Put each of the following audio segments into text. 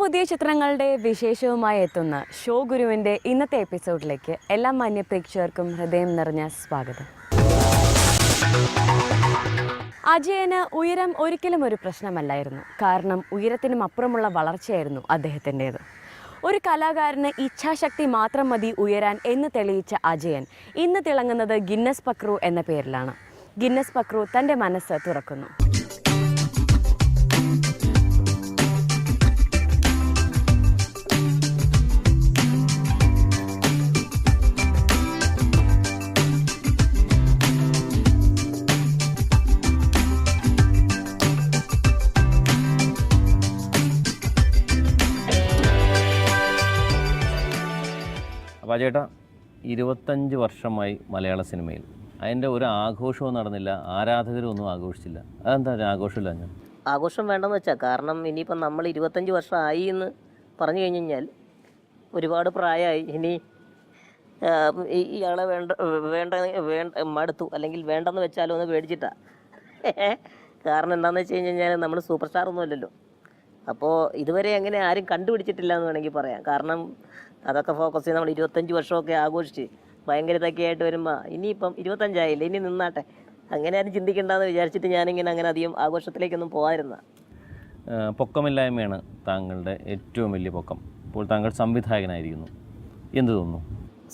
പുതിയ ചിത്രങ്ങളുടെ വിശേഷവുമായി എത്തുന്ന ഷോ ഗുരുവിൻ്റെ ഇന്നത്തെ എപ്പിസോഡിലേക്ക് എല്ലാ മാന്യ പ്രേക്ഷകർക്കും ഹൃദയം നിറഞ്ഞ സ്വാഗതം. അജയന് ഉയരം ഒരിക്കലും ഒരു പ്രശ്നമല്ലായിരുന്നു. കാരണം ഉയരത്തിനും അപ്പുറമുള്ള വളർച്ചയായിരുന്നു അദ്ദേഹത്തിൻ്റേത്. ഒരു കലാകാരന് ഇച്ഛാശക്തി മാത്രം മതി ഉയരാൻ എന്ന് തെളിയിച്ച അജയൻ ഇന്ന് തിളങ്ങുന്നത് ഗിന്നസ് പക്രു എന്ന പേരിലാണ്. ഗിന്നസ് പക്രു തൻ്റെ മനസ്സ് തുറക്കുന്നു. അപ്പോൾ ചേട്ടാ 25 വർഷമായി മലയാള സിനിമയിൽ അതിൻ്റെ ഒരു ആഘോഷവും നടന്നില്ല, ആരാധകരും ഒന്നും ആഘോഷിച്ചില്ല. അതെന്താ ആഘോഷമില്ല? ഞാൻ ആഘോഷം വേണ്ടെന്ന് വെച്ചാൽ കാരണം ഇനിയിപ്പം നമ്മൾ 25 വർഷമായി എന്ന് പറഞ്ഞു കഴിഞ്ഞ് കഴിഞ്ഞാൽ ഒരുപാട് പ്രായമായി. ഇനി ഇയാളെ വേണ്ട മടുത്തു അല്ലെങ്കിൽ വേണ്ടെന്ന് വെച്ചാലോ എന്ന് പേടിച്ചിട്ടാ. കാരണം എന്താണെന്ന് വെച്ച് കഴിഞ്ഞ് കഴിഞ്ഞാൽ നമ്മൾ സൂപ്പർ സ്റ്റാർ ഒന്നും അല്ലല്ലോ. അപ്പോൾ ഇതുവരെ അങ്ങനെ ആരും കണ്ടുപിടിച്ചിട്ടില്ല എന്ന് വേണമെങ്കിൽ പറയാം. കാരണം അതൊക്കെ ഫോക്കസ് ചെയ്ത് നമ്മൾ 25 വർഷമൊക്കെ ആഘോഷിച്ച് ഭയങ്കര ഇതൊക്കെ ആയിട്ട് വരുമ്പോൾ ഇനിയിപ്പം 25 ഇനി നിന്നാട്ടെ, അങ്ങനെ ആരും ചിന്തിക്കേണ്ടെന്ന് വിചാരിച്ചിട്ട് ഞാനിങ്ങനെ അങ്ങനെ അധികം ആഘോഷത്തിലേക്കൊന്നും പോകാതിരുന്ന. പൊക്കമില്ലായ്മയാണ് താങ്കളുടെ ഏറ്റവും വലിയ പൊക്കം. ഇപ്പോൾ താങ്കൾ സംവിധായകനായിരിക്കുന്നു, എന്ത് തോന്നുന്നു?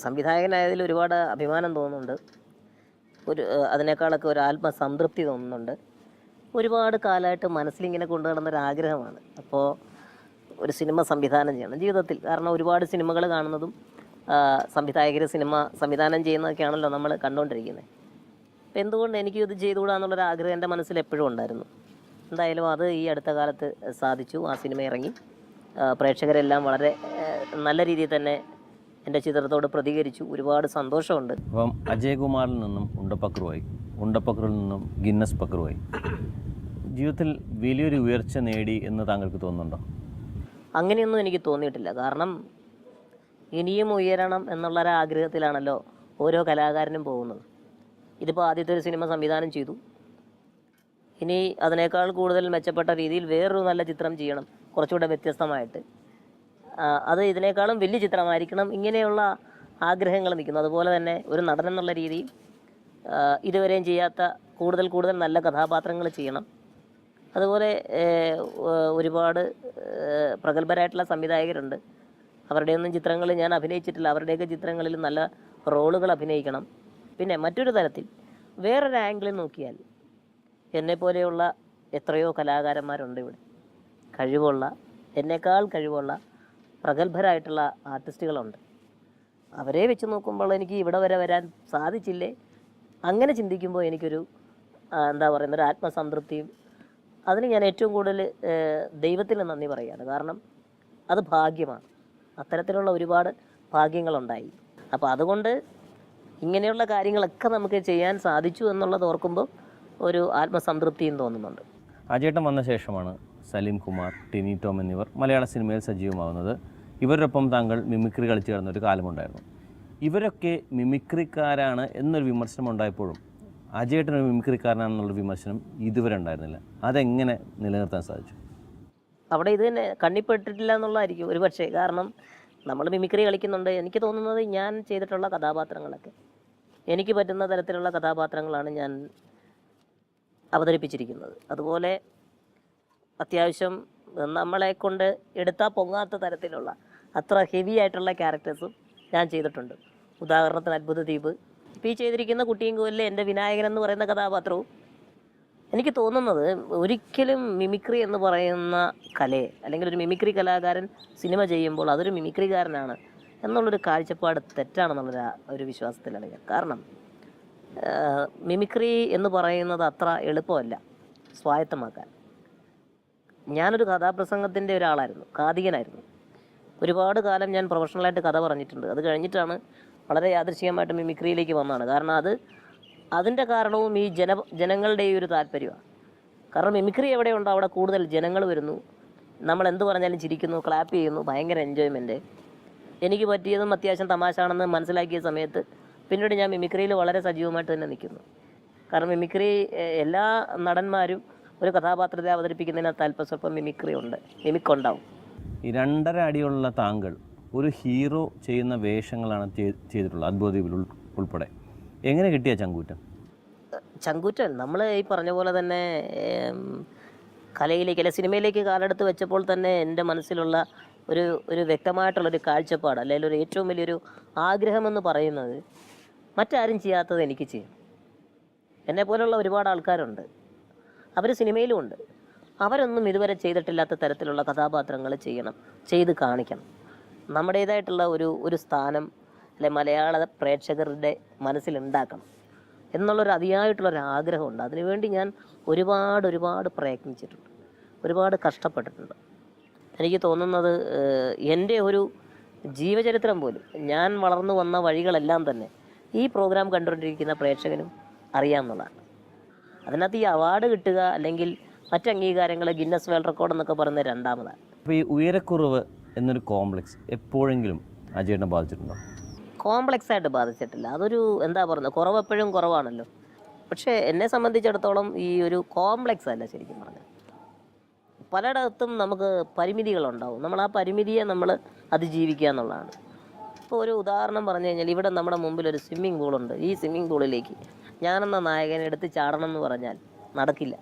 സംവിധായകനായതിൽ ഒരുപാട് അഭിമാനം തോന്നുന്നുണ്ട്. അതിനേക്കാളൊക്കെ ഒരു ആത്മസംതൃപ്തി തോന്നുന്നുണ്ട്. ഒരുപാട് കാലമായിട്ട് മനസ്സിലിങ്ങനെ കൊണ്ടു നടന്നൊരാഗ്രഹമാണ്. അപ്പോൾ ഒരു സിനിമ സംവിധാനം ചെയ്യണം ജീവിതത്തിൽ. കാരണം ഒരുപാട് സിനിമകൾ കാണുന്നതും സംവിധായകർ സിനിമ സംവിധാനം ചെയ്യുന്നതൊക്കെയാണല്ലോ നമ്മൾ കണ്ടുകൊണ്ടിരിക്കുന്നത്. അപ്പോൾ എന്തുകൊണ്ട് എനിക്കും ഇത് ചെയ്തുകൂടാന്നുള്ളൊരു ആഗ്രഹം എൻ്റെ മനസ്സിൽ എപ്പോഴും ഉണ്ടായിരുന്നു. എന്തായാലും അത് ഈ അടുത്ത കാലത്ത് സാധിച്ചു. ആ സിനിമ ഇറങ്ങി, പ്രേക്ഷകരെല്ലാം വളരെ നല്ല രീതിയിൽ തന്നെ എൻ്റെ ചിത്രത്തോട് പ്രതികരിച്ചു. ഒരുപാട് സന്തോഷമുണ്ട്. അപ്പം അജയകുമാറിൽ നിന്നും ഉണ്ടപ്പക്രുവായി, ഉണ്ടപ്പക്രുവിൽ നിന്നും ഗിന്നസ് പക്രുവായി, ജീവിതത്തിൽ വലിയൊരു ഉയർച്ച നേടി എന്ന് താങ്കൾക്ക് തോന്നുന്നുണ്ടോ? അങ്ങനെയൊന്നും എനിക്ക് തോന്നിയിട്ടില്ല. കാരണം ഇനിയും ഉയരണം എന്നുള്ളൊരാഗ്രഹത്തിലാണല്ലോ ഓരോ കലാകാരനും പോകുന്നത്. ഇതിപ്പോൾ ആദ്യത്തെ ഒരു സിനിമ സംവിധാനം ചെയ്തു, ഇനി അതിനേക്കാൾ കൂടുതൽ മെച്ചപ്പെട്ട രീതിയിൽ വേറൊരു നല്ല ചിത്രം ചെയ്യണം, കുറച്ചുകൂടെ വ്യത്യസ്തമായിട്ട്. അത് ഇതിനേക്കാളും വലിയ ചിത്രമായിരിക്കണം, ഇങ്ങനെയുള്ള ആഗ്രഹങ്ങൾ നിൽക്കുന്നു. അതുപോലെ തന്നെ ഒരു നടൻ എന്നുള്ള രീതിയിൽ ഇതുവരെയും ചെയ്യാത്ത കൂടുതൽ നല്ല കഥാപാത്രങ്ങൾ ചെയ്യണം. അതുപോലെ ഒരുപാട് പ്രഗത്ഭരായിട്ടുള്ള സംവിധായകരുണ്ട്, അവരുടെയൊന്നും ചിത്രങ്ങൾ ഞാൻ അഭിനയിച്ചിട്ടില്ല. അവരുടെയൊക്കെ ചിത്രങ്ങളിൽ നല്ല റോളുകൾ അഭിനയിക്കണം. പിന്നെ മറ്റൊരു തരത്തിൽ വേറൊരു ആംഗിളിൽ നോക്കിയാൽ എന്നെപ്പോലെയുള്ള എത്രയോ കലാകാരന്മാരുണ്ട് ഇവിടെ. എന്നേക്കാൾ കഴിവുള്ള പ്രഗത്ഭരായിട്ടുള്ള ആർട്ടിസ്റ്റുകളുണ്ട്. അവരെ വെച്ച് നോക്കുമ്പോൾ എനിക്ക് ഇവിടെ വരെ വരാൻ സാധിച്ചില്ലേ, അങ്ങനെ ചിന്തിക്കുമ്പോൾ എനിക്കൊരു ഒരു ആത്മസംതൃപ്തിയും, അതിന് ഞാൻ ഏറ്റവും കൂടുതൽ ദൈവത്തിന് നന്ദി പറയുകയാണ്. കാരണം അത് ഭാഗ്യമാണ്. അത്തരത്തിലുള്ള ഒരുപാട് ഭാഗ്യങ്ങളുണ്ടായി. അപ്പോൾ അതുകൊണ്ട് ഇങ്ങനെയുള്ള കാര്യങ്ങളൊക്കെ നമുക്ക് ചെയ്യാൻ സാധിച്ചു എന്നുള്ളത് ഓർക്കുമ്പോൾ ഒരു ആത്മസംതൃപ്തിയും തോന്നുന്നുണ്ട്. അജയേട്ടൻ വന്ന ശേഷമാണ് സലീം കുമാർ, ടിനി ടോം എന്നിവർ മലയാള സിനിമയിൽ സജീവമാകുന്നത്. ഇവരോടൊപ്പം താങ്കൾ മിമിക്രി കളിച്ചു കിടന്നൊരു കാലമുണ്ടായിരുന്നു. ഇവരൊക്കെ മിമിക്രിക്കാരാണ് എന്നൊരു വിമർശനം ഉണ്ടായപ്പോഴും അജയേട്ടനൊരു മിമിക്രിക്കാരനാണെന്നുള്ള വിമർശനം ഇതുവരെ ഉണ്ടായിരുന്നില്ല. അതെങ്ങനെ നിലനിർത്താൻ സാധിച്ചു? അവിടെ ഇത് തന്നെ കണ്ണിപ്പെട്ടിട്ടില്ല എന്നുള്ളതായിരിക്കും ഒരു പക്ഷേ. കാരണം നമ്മൾ മിമിക്രി കളിക്കുന്നുണ്ട്. എനിക്ക് തോന്നുന്നത് ഞാൻ ചെയ്തിട്ടുള്ള കഥാപാത്രങ്ങളൊക്കെ എനിക്ക് പറ്റുന്ന തരത്തിലുള്ള കഥാപാത്രങ്ങളാണ് ഞാൻ അവതരിപ്പിച്ചിരിക്കുന്നത്. അതുപോലെ അത്യാവശ്യം നമ്മളെ കൊണ്ട് എടുത്താൽ പൊങ്ങാത്ത തരത്തിലുള്ള അത്ര ഹെവി ആയിട്ടുള്ള ക്യാരക്ടേഴ്സും ഞാൻ ചെയ്തിട്ടുണ്ട്. ഉദാഹരണത്തിന് അത്ഭുത ദ്വീപ്, ഇപ്പോൾ ഈ ചെയ്തിരിക്കുന്ന കുട്ടിയും കോലിലെ എൻ്റെ വിനായകൻ എന്ന് പറയുന്ന കഥാപാത്രവും എനിക്ക് തോന്നുന്നത് ഒരിക്കലും മിമിക്രി എന്ന് പറയുന്ന കലയെ അല്ലെങ്കിൽ ഒരു മിമിക്രി കലാകാരൻ സിനിമ ചെയ്യുമ്പോൾ അതൊരു മിമിക്രിക്കാരനാണ് എന്നുള്ളൊരു കാഴ്ചപ്പാട് തെറ്റാണെന്നുള്ള ഒരു വിശ്വാസത്തിലാണ് ഞാൻ. കാരണം മിമിക്രി എന്ന് പറയുന്നത് അത്ര എളുപ്പമല്ല സ്വായത്തമാക്കാൻ. ഞാനൊരു കഥാപ്രസംഗത്തിൻ്റെ ഒരാളായിരുന്നു, കാതികനായിരുന്നു. ഒരുപാട് കാലം ഞാൻ പ്രൊഫഷണലായിട്ട് കഥ പറഞ്ഞിട്ടുണ്ട്. അത് കഴിഞ്ഞിട്ടാണ് വളരെ യാദൃശ്ചികമായിട്ട് മിമിക്രിയിലേക്ക് വന്നതാണ്. കാരണം അതിൻ്റെ കാരണവും ഈ ജനങ്ങളുടെ ഈ ഒരു താല്പര്യമാണ്. കാരണം മിമിക്രി എവിടെയുണ്ടോ അവിടെ കൂടുതൽ ജനങ്ങൾ വരുന്നു, നമ്മൾ എന്ത് പറഞ്ഞാലും ചിരിക്കുന്നു, ക്ലാപ്പ് ചെയ്യുന്നു, ഭയങ്കര എൻജോയ്മെൻറ്റ്. എനിക്ക് പറ്റിയതും അത്യാവശ്യം തമാശാണെന്ന് മനസ്സിലാക്കിയ സമയത്ത് പിന്നീട് ഞാൻ മിമിക്രിയിൽ വളരെ സജീവമായിട്ട് തന്നെ നിൽക്കുന്നു. കാരണം മിമിക്രി എല്ലാ നടന്മാരും ഒരു കഥാപാത്രത്തെ അവതരിപ്പിക്കുന്നതിനകത്ത് അല്പസ്വല്പം മിമിക്രി ഉണ്ട്, മിമിക്കുണ്ടാവും. ഈ 2.5 അടിയുള്ള താങ്കൾ ഒരു ഹീറോ ചെയ്യുന്ന വേഷങ്ങളാണ് ചെയ്തിട്ടുള്ളത്, അദ്ഭുതദ്വീപിൽ ഉൾപ്പെടെ. എങ്ങനെ കിട്ടിയ ചങ്കൂറ്റം? ചങ്കൂറ്റൻ നമ്മൾ ഈ പറഞ്ഞ പോലെ തന്നെ കലയിലേക്ക് അല്ലെ സിനിമയിലേക്ക് കാലെടുത്ത് വെച്ചപ്പോൾ തന്നെ എൻ്റെ മനസ്സിലുള്ള ഒരു വ്യക്തമായിട്ടുള്ളൊരു കാഴ്ചപ്പാട്, അല്ലെങ്കിൽ ഒരു ഏറ്റവും വലിയൊരു ആഗ്രഹമെന്ന് പറയുന്നത് മറ്റാരും ചെയ്യാത്തത് എനിക്ക് ചെയ്യും. എന്നെപ്പോലുള്ള ഒരുപാട് ആൾക്കാരുണ്ട്, അവർ സിനിമയിലും ഉണ്ട്. അവരൊന്നും ഇതുവരെ ചെയ്തിട്ടില്ലാത്ത തരത്തിലുള്ള കഥാപാത്രങ്ങൾ ചെയ്യണം, ചെയ്ത് കാണിക്കണം. നമ്മുടേതായിട്ടുള്ള ഒരു സ്ഥാനം അല്ലെ മലയാള പ്രേക്ഷകരുടെ മനസ്സിലുണ്ടാക്കണം എന്നുള്ളൊരു അതിയായിട്ടുള്ളൊരു ആഗ്രഹമുണ്ട്. അതിനുവേണ്ടി ഞാൻ ഒരുപാട് പ്രയത്നിച്ചിട്ടുണ്ട്, ഒരുപാട് കഷ്ടപ്പെട്ടിട്ടുണ്ട്. എനിക്ക് തോന്നുന്നത് എൻ്റെ ഒരു ജീവചരിത്രം പോലും, ഞാൻ വളർന്നു വന്ന വഴികളെല്ലാം തന്നെ ഈ പ്രോഗ്രാം കണ്ടുകൊണ്ടിരിക്കുന്ന പ്രേക്ഷകനും അറിയാമെന്നുള്ളതാണ്. അതിനകത്ത് ഈ അവാർഡ് കിട്ടുക അല്ലെങ്കിൽ മറ്റ് അംഗീകാരങ്ങൾ, ഗിന്നസ് വേൾഡ് റെക്കോർഡ് എന്നൊക്കെ പറയുന്നത് രണ്ടാമതാണ്. അപ്പോൾ ഈ ഉയരക്കുറവ് എന്നൊരു കോംപ്ലക്സ് എപ്പോഴെങ്കിലും അജയേട്ടനെ ബാധിച്ചിട്ടുണ്ടോ? കോംപ്ലക്സ് ആയിട്ട് ബാധിച്ചിട്ടില്ല. അതൊരു എന്താ പറയുന്നത്, കുറവ് എപ്പോഴും കുറവാണല്ലോ. പക്ഷേ എന്നെ സംബന്ധിച്ചിടത്തോളം ഈ ഒരു കോംപ്ലക്സ് അല്ല ശരിക്കും പറഞ്ഞാൽ. പലയിടത്തും നമുക്ക് പരിമിതികളുണ്ടാവും, നമ്മൾ ആ പരിമിതിയെ നമ്മൾ അതിജീവിക്കുക എന്നുള്ളതാണ്. ഇപ്പോൾ ഒരു ഉദാഹരണം പറഞ്ഞു കഴിഞ്ഞാൽ, ഇവിടെ നമ്മുടെ മുമ്പിൽ ഒരു സ്വിമ്മിംഗ് പൂളുണ്ട്. ഈ സ്വിമ്മിംഗ് പൂളിലേക്ക് ഞാനെന്ന നായകനെ എടുത്ത് ചാടണം എന്ന് പറഞ്ഞാൽ നടക്കില്ല.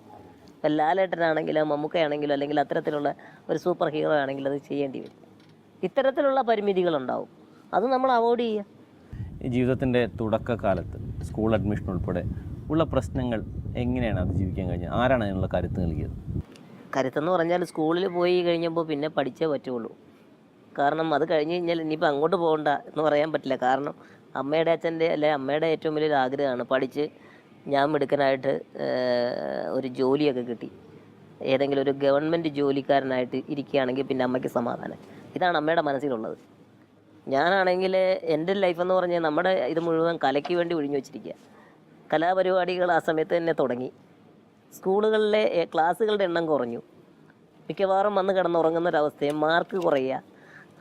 ഇപ്പം ലാലേട്ടനാണെങ്കിലോ മമ്മൂക്കയാണെങ്കിലോ അല്ലെങ്കിൽ അത്തരത്തിലുള്ള ഒരു സൂപ്പർ ഹീറോ ആണെങ്കിലും അത് ചെയ്യേണ്ടി വരും. ഇത്തരത്തിലുള്ള പരിമിതികളുണ്ടാവും, അത് നമ്മൾ അവോയ്ഡ് ചെയ്യുക. ഈ ജീവിതത്തിൻ്റെ തുടക്കകാലത്ത് സ്കൂൾ അഡ്മിഷൻ ഉൾപ്പെടെ ഉള്ള പ്രശ്നങ്ങൾ എങ്ങനെയാണ് അതിജീവിക്കാൻ കഴിഞ്ഞത്? ആരാണ് അതിനുള്ള കരുത്ത് നൽകിയത്? കരുത്തെന്ന് പറഞ്ഞാൽ സ്കൂളിൽ പോയി കഴിഞ്ഞപ്പോൾ പിന്നെ പഠിച്ചേ പറ്റുള്ളൂ. കാരണം അത് കഴിഞ്ഞ് കഴിഞ്ഞാൽ ഇനിയിപ്പോൾ അങ്ങോട്ട് പോകണ്ട എന്ന് പറയാൻ പറ്റില്ല. കാരണം അമ്മയുടെ അച്ഛൻ്റെ അമ്മയുടെ ഏറ്റവും വലിയൊരു ആഗ്രഹമാണ് പഠിച്ച് ഞാൻ മിടുക്കനായിട്ട് ഒരു ജോലിയൊക്കെ കിട്ടി, ഏതെങ്കിലും ഒരു ഗവൺമെൻറ് ജോലിക്കാരനായിട്ട് ഇരിക്കുകയാണെങ്കിൽ പിന്നെ അമ്മയ്ക്ക് സമാധാനം. ഇതാണ് അമ്മയുടെ മനസ്സിലുള്ളത്. ഞാനാണെങ്കിൽ എൻ്റെ ലൈഫെന്ന് പറഞ്ഞാൽ നമ്മുടെ ഇത് മുഴുവൻ കലയ്ക്ക് വേണ്ടി ഒഴിഞ്ഞു വെച്ചിരിക്കുക. കലാപരിപാടികൾ ആ സമയത്ത് തന്നെ തുടങ്ങി. സ്കൂളുകളിലെ ക്ലാസ്സുകളുടെ എണ്ണം കുറഞ്ഞു, മിക്കവാറും വന്ന് കിടന്നുറങ്ങുന്നൊരവസ്ഥയും, മാർക്ക് കുറയുക.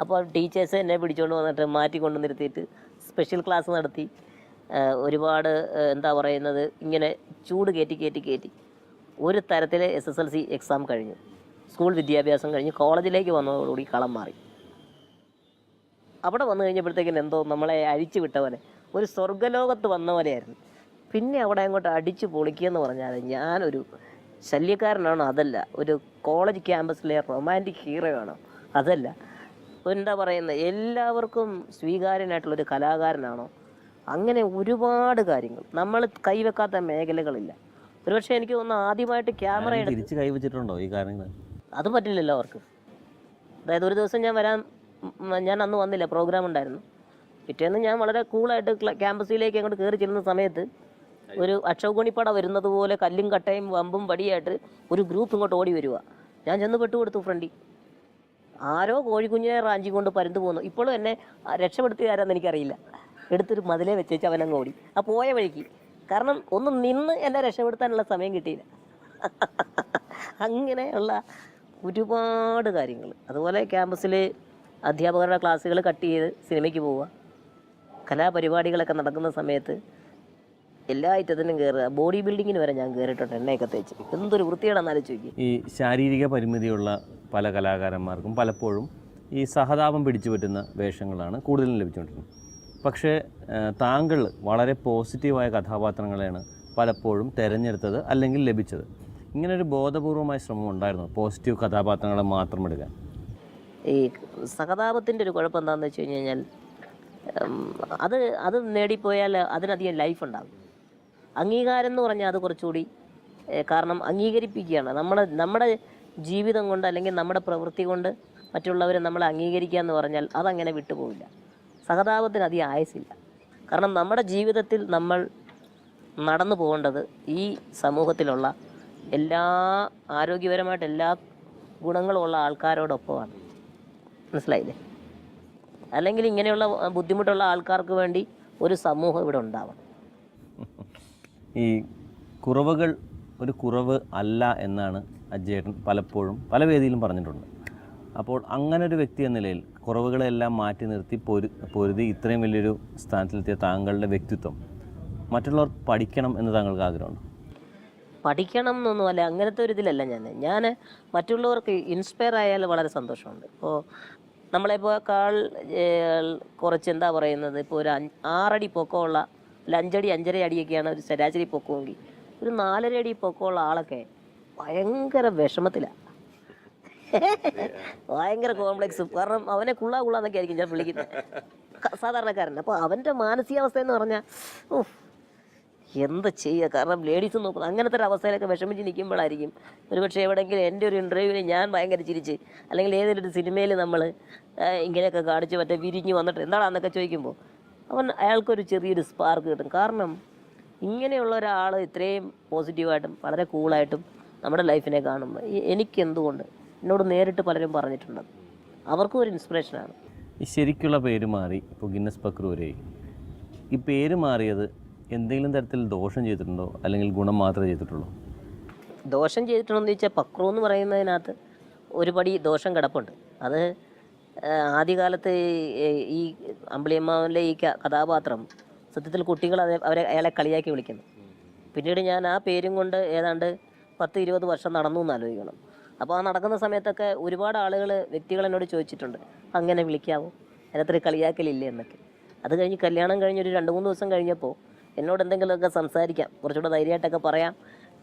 അപ്പോൾ ടീച്ചേഴ്സ് എന്നെ പിടിച്ചുകൊണ്ട് വന്നിട്ട് മാറ്റിക്കൊണ്ട് നിർത്തിയിട്ട് സ്പെഷ്യൽ ക്ലാസ് നടത്തി. ഒരുപാട് എന്താ പറയുന്നത്, ഇങ്ങനെ ചൂട് കയറ്റി ഒരു തരത്തിൽ SSLC എക്സാം കഴിഞ്ഞു, സ്കൂൾ വിദ്യാഭ്യാസം കഴിഞ്ഞ് കോളേജിലേക്ക് വന്നതോടുകൂടി കളം മാറി. അവിടെ വന്നു കഴിഞ്ഞപ്പോഴത്തേക്കും എന്തോ നമ്മളെ അഴിച്ചു വിട്ട പോലെ, ഒരു സ്വർഗ്ഗലോകത്ത് വന്ന പോലെയായിരുന്നു. പിന്നെ അവിടെ അങ്ങോട്ട് അടിച്ചു പൊളിക്കുകയെന്ന് പറഞ്ഞാൽ ഞാനൊരു ശല്യക്കാരനാണോ? അതല്ല. ഒരു കോളേജ് ക്യാമ്പസിലെ റൊമാൻറ്റിക് ഹീറോ ആണോ? അതല്ല. എന്താ പറയുന്നത്, എല്ലാവർക്കും സ്വീകാര്യനായിട്ടുള്ളൊരു കലാകാരനാണോ? അങ്ങനെ ഒരുപാട് കാര്യങ്ങൾ, നമ്മൾ കൈവെക്കാത്ത മേഖലകളില്ല. ഒരുപക്ഷെ എനിക്ക് തോന്നുന്നു ആദ്യമായിട്ട് ക്യാമറ തിരിച്ച് കൈവച്ചിട്ടുണ്ടോ ഈ കാര്യങ്ങൾ? അത് പറ്റില്ലല്ലോ അവർക്ക്. അതായത് ഒരു ദിവസം ഞാൻ അന്ന് വന്നില്ല, പ്രോഗ്രാം ഉണ്ടായിരുന്നു. പിറ്റേന്ന് ഞാൻ വളരെ കൂളായിട്ട് ക്യാമ്പസിലേക്ക് അങ്ങോട്ട് കയറി ചെല്ലുന്ന സമയത്ത് ഒരു അക്ഷൗഗണിപ്പട വരുന്നത് പോലെ കല്ലും കട്ടയും വമ്പും വടിയായിട്ട് ഒരു ഗ്രൂപ്പ് ഇങ്ങോട്ട് ഓടി വരിക. ഞാൻ ചെന്ന് പെട്ടുകൊടുത്തു ഫ്രണ്ടി. ആരോ കോഴിക്കുഞ്ഞിനെ റാഞ്ചി കൊണ്ട് പരുന്ത് പോകുന്നു. ഇപ്പോഴും എന്നെ രക്ഷപ്പെടുത്തുകയാരെന്ന് എനിക്കറിയില്ല. എടുത്തൊരു മതിലെ വെച്ചേച്ച് അവനങ്ങ് ഓടി ആ പോയ വഴിക്ക്. കാരണം ഒന്ന് നിന്ന് എന്നെ രക്ഷപ്പെടുത്താനുള്ള സമയം കിട്ടിയില്ല. അങ്ങനെയുള്ള ഒരുപാട് കാര്യങ്ങൾ. അതുപോലെ ക്യാമ്പസിൽ അധ്യാപകരുടെ ക്ലാസ്സുകൾ കട്ട് ചെയ്ത് സിനിമയ്ക്ക് പോവുക, കലാപരിപാടികളൊക്കെ നടക്കുന്ന സമയത്ത് എല്ലാ ഐറ്റത്തിനും കയറുക. ബോഡി ബിൽഡിങ്ങിന് വരെ ഞാൻ കയറിയിട്ടുണ്ട്, എണ്ണയൊക്കെ തേച്ച്. എന്തൊരു വൃത്തിയാണെന്ന് ആലോചിക്കുക. ഈ ശാരീരിക പരിമിതിയുള്ള പല കലാകാരന്മാർക്കും പലപ്പോഴും ഈ സഹതാപം പിടിച്ചു പറ്റുന്ന വേഷങ്ങളാണ് കൂടുതലും ലഭിച്ചുകൊണ്ടിരുന്നത്. പക്ഷേ താങ്കൾ വളരെ പോസിറ്റീവായ കഥാപാത്രങ്ങളെയാണ് പലപ്പോഴും തിരഞ്ഞെടുത്തത് അല്ലെങ്കിൽ ലഭിച്ചത്. ഇങ്ങനൊരു ബോധപൂർവമായ ശ്രമം ഉണ്ടായിരുന്നു പോസിറ്റീവ് കഥാപാത്രങ്ങളെ മാത്രം എടുക്കാൻ? ഈ സഹതാപത്തിൻ്റെ ഒരു കുഴപ്പം എന്താണെന്ന് വെച്ച് കഴിഞ്ഞാൽ, അത് നേടിപ്പോയാൽ അതിനധികം ലൈഫ് ഉണ്ടാകും. അംഗീകാരം എന്ന് പറഞ്ഞാൽ അത് കുറച്ചുകൂടി, കാരണം അംഗീകരിപ്പിക്കുകയാണ്. നമ്മുടെ ജീവിതം കൊണ്ട് അല്ലെങ്കിൽ നമ്മുടെ പ്രവൃത്തി കൊണ്ട് മറ്റുള്ളവരെ നമ്മളെ അംഗീകരിക്കുക എന്ന് പറഞ്ഞാൽ അതങ്ങനെ വിട്ടുപോകില്ല. സഹതാപത്തിന് അധികം ആയുസില്ല. കാരണം നമ്മുടെ ജീവിതത്തിൽ നമ്മൾ നടന്നു പോകേണ്ടത് ഈ സമൂഹത്തിലുള്ള എല്ലാ ആരോഗ്യപരമായിട്ട് എല്ലാ ഗുണങ്ങളുമുള്ള ആൾക്കാരോടൊപ്പമാണ്. മനസ്സിലായില്ലേ? അല്ലെങ്കിൽ ഇങ്ങനെയുള്ള ബുദ്ധിമുട്ടുള്ള ആൾക്കാർക്ക് വേണ്ടി ഒരു സമൂഹം ഇവിടെ ഉണ്ടാവണം. ഈ കുറവുകൾ ഒരു കുറവ് അല്ല എന്നാണ് അജയേട്ടൻ പലപ്പോഴും പല വേദിയിലും പറഞ്ഞിട്ടുണ്ട്. അപ്പോൾ അങ്ങനൊരു വ്യക്തി എന്ന നിലയിൽ കുറവുകളെല്ലാം മാറ്റി നിർത്തി പൊരുതി ഇത്രയും വലിയൊരു സ്ഥാനത്തിലെത്തിയ താങ്കളുടെ വ്യക്തിത്വം മറ്റുള്ളവർ പഠിക്കണം എന്ന് താങ്കൾക്ക് ആഗ്രഹമുണ്ട്? പഠിക്കണം എന്നൊന്നുമല്ല, അങ്ങനത്തെ ഒരു ഇതിലല്ല ഞാൻ മറ്റുള്ളവർക്ക് ഇൻസ്പയർ ആയാൽ വളരെ സന്തോഷമുണ്ട്. ഇപ്പോൾ നമ്മളെപ്പോഴേക്കാൾ കുറച്ച് എന്താ പറയുന്നത്, ഇപ്പോൾ ഒരു 6 അടി പൊക്കമുള്ള, ഒരു 5 അടി 5.5 അടിയൊക്കെയാണ് ഒരു ശരാശരി പൊക്കമെങ്കിൽ, ഒരു 4.5 അടി പൊക്കമുള്ള ആളൊക്കെ ഭയങ്കര വിഷമത്തിലാണ്, ഭയങ്കര കോംപ്ലക്സ്. കാരണം അവനെ കുള്ളാന്നൊക്കെ ആയിരിക്കും ഞാൻ വിളിക്കുന്നത്, സാധാരണക്കാരൻ. അപ്പോൾ അവൻ്റെ മാനസികാവസ്ഥ എന്ന് പറഞ്ഞാൽ എന്താ ചെയ്യുക, കാരണം ലേഡീസ് നോക്കുന്നത് അങ്ങനത്തെ ഒരു അവസ്ഥയിലൊക്കെ വിഷമിച്ച് നിൽക്കുമ്പോഴായിരിക്കും ഒരുപക്ഷെ എവിടെയെങ്കിലും എൻ്റെ ഒരു ഇൻ്റർവ്യൂവിന് ഞാൻ ഭയങ്കര ചിരിച്ച്, അല്ലെങ്കിൽ ഏതെങ്കിലും ഒരു സിനിമയിൽ നമ്മൾ ഇങ്ങനെയൊക്കെ കാണിച്ച് മറ്റേ വിരിഞ്ഞ് വന്നിട്ട് എന്താണെന്നൊക്കെ ചോദിക്കുമ്പോൾ അയാൾക്കൊരു ചെറിയൊരു സ്പാർക്ക് കിട്ടും. കാരണം ഇങ്ങനെയുള്ള ഒരാൾ ഇത്രയും പോസിറ്റീവായിട്ടും വളരെ കൂളായിട്ടും നമ്മുടെ ലൈഫിനെ കാണുമ്പോൾ എനിക്കെന്തുകൊണ്ട് എന്നോട് നേരിട്ട് പലരും പറഞ്ഞിട്ടുണ്ട്, അവർക്കും ഒരു ഇൻസ്പിറേഷനാണ്. ഈ ശരിക്കുള്ള പേര് മാറി ഇപ്പോൾ ഗിന്നസ് പക്രു വരെ, ഈ പേര് മാറിയത് എന്തെങ്കിലും തരത്തിൽ ദോഷം ചെയ്തിട്ടുണ്ടോ അല്ലെങ്കിൽ ഗുണം മാത്രമേ ചെയ്തിട്ടുള്ളൂ? ദോഷം ചെയ്തിട്ടുണ്ടോയെന്ന് ചോദിച്ചാൽ പക്രു എന്ന് പറയുന്നതിനകത്ത് ഒരുപടി ദോഷം കിടപ്പുണ്ട്. അത് ആദ്യകാലത്ത് ഈ അമ്പിളിയമ്മാവിലെ ഈ കഥാപാത്രം സത്യത്തിൽ കുട്ടികൾ അയാളെ കളിയാക്കി വിളിക്കുന്നു. പിന്നീട് ഞാൻ ആ പേരും കൊണ്ട് ഏതാണ്ട് 10-20 വർഷം നടന്നു എന്ന് ആലോചിക്കണം. അപ്പോൾ ആ നടക്കുന്ന സമയത്തൊക്കെ ഒരുപാട് ആളുകൾ, വ്യക്തികൾ എന്നോട് ചോദിച്ചിട്ടുണ്ട്, അങ്ങനെ വിളിക്കാവോ, അതിനത്ര കളിയാക്കലില്ലേ എന്നൊക്കെ. അത് കഴിഞ്ഞ് കല്യാണം കഴിഞ്ഞൊരു 2-3 ദിവസം കഴിഞ്ഞപ്പോൾ എന്നോട് എന്തെങ്കിലുമൊക്കെ സംസാരിക്കാം, കുറച്ചുകൂടെ ധൈര്യമായിട്ടൊക്കെ പറയാം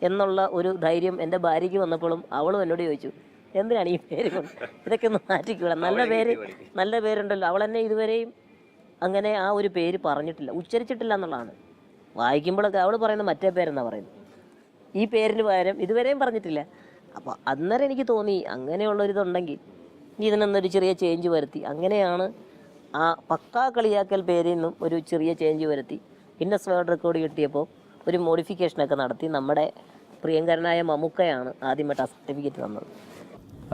എന്നുള്ള ഒരു ധൈര്യം എൻ്റെ ഭാര്യയ്ക്ക് വന്നപ്പോഴും അവളും എന്നോട് ചോദിച്ചു, എന്തിനാണ് ഈ പേര് കൊണ്ട്, ഇതൊക്കെ ഒന്ന് മാറ്റിക്കൂടാ, നല്ല പേരുണ്ടല്ലോ. അവൾ എന്നെ ഇതുവരെയും അങ്ങനെ ആ ഒരു പേര് പറഞ്ഞിട്ടില്ല, ഉച്ചരിച്ചിട്ടില്ല എന്നുള്ളതാണ്. വായിക്കുമ്പോഴൊക്കെ അവൾ പറയുന്നത് മറ്റേ പേരെന്നാണ് പറയുന്നത്, ഈ പേരിന് പകരം ഇതുവരെയും പറഞ്ഞിട്ടില്ല. അപ്പോൾ അന്നേരം എനിക്ക് തോന്നി അങ്ങനെയുള്ളൊരിതുണ്ടെങ്കിൽ ഇതിനൊന്നൊരു ചെറിയ ചേഞ്ച് വരുത്തി, അങ്ങനെയാണ് ആ പക്കാ കളിയാക്കൽ പേരിൽ നിന്നും ഒരു ചെറിയ ചേഞ്ച് വരുത്തി ഗിന്നസ് വേൾഡ് റെക്കോർഡ് കിട്ടിയപ്പോൾ ഒരു മോഡിഫിക്കേഷനൊക്കെ നടത്തി നമ്മുടെ പ്രിയങ്കരനായ മമ്മൂക്കയാണ് ആദ്യമായിട്ട് ആ സർട്ടിഫിക്കറ്റ് തന്നത്.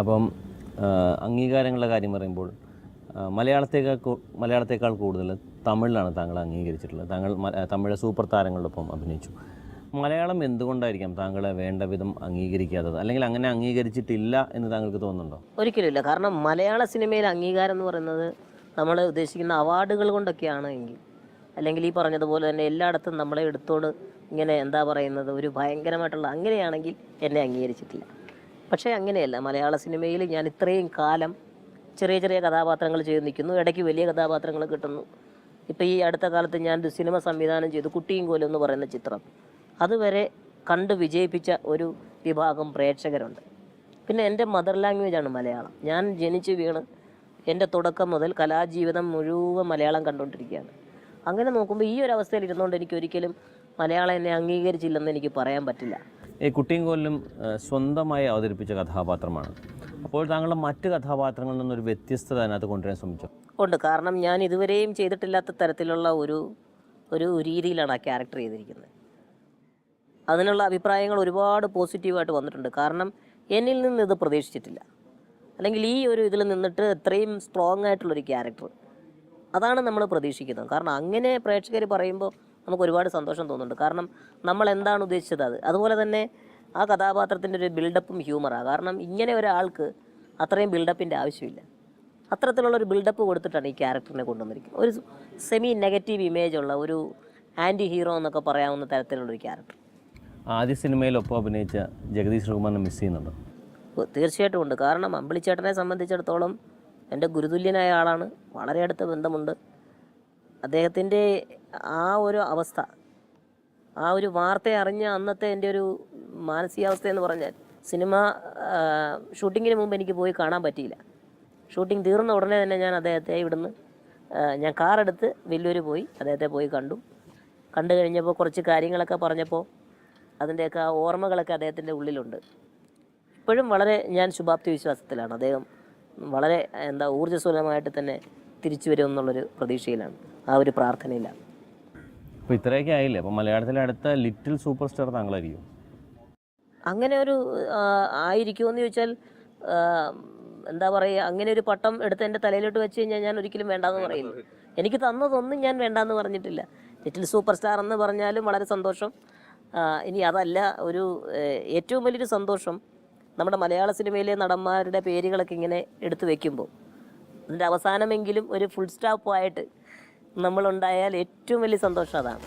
അപ്പം അംഗീകാരങ്ങളുടെ കാര്യം പറയുമ്പോൾ മലയാളത്തേക്കാൾ കൂടുതൽ തമിഴിലാണ് താങ്കൾ അംഗീകരിച്ചിട്ടുള്ളത്. താങ്കൾ തമിഴ് സൂപ്പർ താരങ്ങളോടൊപ്പം അഭിനയിച്ചു. മലയാളം എന്തുകൊണ്ടായിരിക്കാം താങ്കളെ വേണ്ട വിധം അംഗീകരിക്കാത്തത്, അല്ലെങ്കിൽ അങ്ങനെ അംഗീകരിച്ചിട്ടില്ല എന്ന് താങ്കൾക്ക് തോന്നുന്നുണ്ടോ? ഒരിക്കലുമില്ല. കാരണം മലയാള സിനിമയിൽ അംഗീകാരം എന്ന് പറയുന്നത് നമ്മൾ ഉദ്ദേശിക്കുന്ന അവാർഡുകൾ കൊണ്ടൊക്കെയാണ് എങ്കിൽ, അല്ലെങ്കിൽ ഈ പറഞ്ഞതുപോലെ തന്നെ എല്ലായിടത്തും നമ്മളെ എടുത്തോട് ഇങ്ങനെ എന്താ പറയുന്നത് ഒരു ഭയങ്കരമായിട്ടുള്ള അങ്ങനെയാണെങ്കിൽ എന്നെ അംഗീകരിച്ചിട്ടില്ല. പക്ഷേ അങ്ങനെയല്ല, മലയാള സിനിമയിൽ ഞാൻ ഇത്രയും കാലം ചെറിയ ചെറിയ കഥാപാത്രങ്ങൾ ചെയ്ത് നിൽക്കുന്നു, ഇടയ്ക്ക് വലിയ കഥാപാത്രങ്ങൾ കിട്ടുന്നു. ഇപ്പോൾ ഈ അടുത്ത കാലത്ത് ഞാനൊരു സിനിമ സംവിധാനം ചെയ്തു, കുട്ടിയും കോലും എന്ന് പറയുന്ന ചിത്രം. അതുവരെ കണ്ട് വിജയിപ്പിച്ച ഒരു വിഭാഗം പ്രേക്ഷകരുണ്ട്. പിന്നെ എൻ്റെ മദർ ലാംഗ്വേജാണ് മലയാളം. ഞാൻ ജനിച്ച് വീണ് എൻ്റെ തുടക്കം മുതൽ കലാജീവിതം മുഴുവൻ മലയാളം കണ്ടുകൊണ്ടിരിക്കുകയാണ്. അങ്ങനെ നോക്കുമ്പോൾ ഈ ഒരു അവസ്ഥയിൽ ഇരുന്നുകൊണ്ട് എനിക്ക് ഒരിക്കലും മലയാളം എന്നെ അംഗീകരിച്ചില്ലെന്ന് എനിക്ക് പറയാൻ പറ്റില്ല. ഈ കുട്ടിയും കോലും സ്വന്തമായി അവതരിപ്പിച്ച കഥാപാത്രമാണ്. അപ്പോൾ താങ്കളുടെ മറ്റ് കഥാപാത്രങ്ങളിൽ നിന്നൊരു വ്യത്യസ്തത അതിനകത്ത് കൊണ്ടുവരാൻ ശ്രമിച്ചു? ഉണ്ട്. കാരണം ഞാൻ ഇതുവരെയും ചെയ്തിട്ടില്ലാത്ത തരത്തിലുള്ള ഒരു രീതിയിലാണ് ആ ക്യാരക്ടർ ചെയ്തിരിക്കുന്നത്. അതിനുള്ള അഭിപ്രായങ്ങൾ ഒരുപാട് പോസിറ്റീവായിട്ട് വന്നിട്ടുണ്ട്. കാരണം എന്നിൽ നിന്ന് ഇത് പ്രതീക്ഷിച്ചിട്ടില്ല, അല്ലെങ്കിൽ ഈ ഒരു ഇതിൽ നിന്നിട്ട് ഇത്രയും സ്ട്രോങ് ആയിട്ടുള്ളൊരു ക്യാരക്ടർ, അതാണ് നമ്മൾ പ്രതീക്ഷിക്കുന്നത്. കാരണം അങ്ങനെ പ്രേക്ഷകർ പറയുമ്പോൾ നമുക്ക് ഒരുപാട് സന്തോഷം തോന്നുന്നുണ്ട്. കാരണം നമ്മൾ എന്താണ് ഉദ്ദേശിച്ചത് അതുപോലെ തന്നെ ആ കഥാപാത്രത്തിൻ്റെ ഒരു ബിൽഡപ്പും ഹ്യൂമറാണ്. കാരണം ഇങ്ങനെ ഒരാൾക്ക് അത്രയും ബിൽഡപ്പിൻ്റെ ആവശ്യമില്ല. അത്തരത്തിലുള്ളൊരു ബിൽഡപ്പ് കൊടുത്തിട്ടാണ് ഈ ക്യാരക്ടറിനെ കൊണ്ടുവന്നിരിക്കുന്നത്. ഒരു സെമി നെഗറ്റീവ് ഇമേജുള്ള ഒരു ആൻറ്റി ഹീറോ എന്നൊക്കെ പറയാവുന്ന തരത്തിലുള്ളൊരു ക്യാരക്ടർ. ആദ്യ സിനിമയിലൊപ്പം അഭിനയിച്ച ജഗദീഷ് ശ്രീകുമാറിനെ മിസ് ചെയ്യുന്നുണ്ടോ? തീർച്ചയായിട്ടും ഉണ്ട്. കാരണം അമ്പിളിച്ചേട്ടനെ സംബന്ധിച്ചിടത്തോളം എൻ്റെ ഗുരുതുല്യനായ ആളാണ്, വളരെ അടുത്ത ബന്ധമുണ്ട്. അദ്ദേഹത്തിൻ്റെ ആ ഒരു അവസ്ഥ, ആ ഒരു വാർത്ത അറിഞ്ഞ അന്നത്തെ എൻ്റെ ഒരു മാനസികാവസ്ഥയെന്ന് പറഞ്ഞാൽ, സിനിമ ഷൂട്ടിങ്ങിന് മുമ്പ് എനിക്ക് പോയി കാണാൻ പറ്റിയില്ല. ഷൂട്ടിംഗ് തീർന്ന ഉടനെ തന്നെ ഞാൻ അദ്ദേഹത്തെ ഇവിടുന്ന് ഞാൻ കാറെടുത്ത് വെല്ലൂർ പോയി അദ്ദേഹത്തെ പോയി കണ്ടു കഴിഞ്ഞപ്പോൾ കുറച്ച് കാര്യങ്ങളൊക്കെ പറഞ്ഞപ്പോൾ അതിൻ്റെയൊക്കെ ആ ഓർമ്മകളൊക്കെ അദ്ദേഹത്തിൻ്റെ ഉള്ളിലുണ്ട്. ഇപ്പോഴും വളരെ ഞാൻ ശുഭാപ്തി വിശ്വാസത്തിലാണ്. അദ്ദേഹം വളരെ ഊർജ്ജസ്വലമായിട്ട് തന്നെ തിരിച്ചു വരുമെന്നുള്ളൊരു പ്രതീക്ഷയിലാണ്, ആ ഒരു പ്രാർത്ഥനയിലാണ്. അപ്പോൾ ഇത്രയൊക്കെ ആയില്ലേ, അപ്പോൾ മലയാളത്തിലെ അടുത്ത ലിറ്റിൽ സൂപ്പർ സ്റ്റാർ താങ്കളായിരിക്കും? അങ്ങനെ ഒരു ആയിരിക്കുമെന്ന് ചോദിച്ചാൽ എന്താ പറയുക, അങ്ങനെ ഒരു പട്ടം എടുത്ത് എൻ്റെ തലയിലോട്ട് വെച്ച് കഴിഞ്ഞാൽ ഞാൻ ഒരിക്കലും വേണ്ടാന്ന് പറയില്ല. എനിക്ക് തന്നതൊന്നും ഞാൻ വേണ്ടാന്ന് പറഞ്ഞിട്ടില്ല. ലിറ്റിൽ സൂപ്പർ സ്റ്റാർ എന്ന് പറഞ്ഞാലും വളരെ സന്തോഷം. ഇനി അതല്ല, ഒരു ഏറ്റവും വലിയൊരു സന്തോഷം നമ്മുടെ മലയാള സിനിമയിലെ നടന്മാരുടെ പേരുകളൊക്കെ ഇങ്ങനെ എടുത്തു വെക്കുമ്പോൾ അതിൻ്റെ അവസാനമെങ്കിലും ഒരു ഫുൾ സ്റ്റോപ്പായിട്ട് നമ്മളുണ്ടായാൽ ഏറ്റവും വലിയ സന്തോഷം അതാണ്.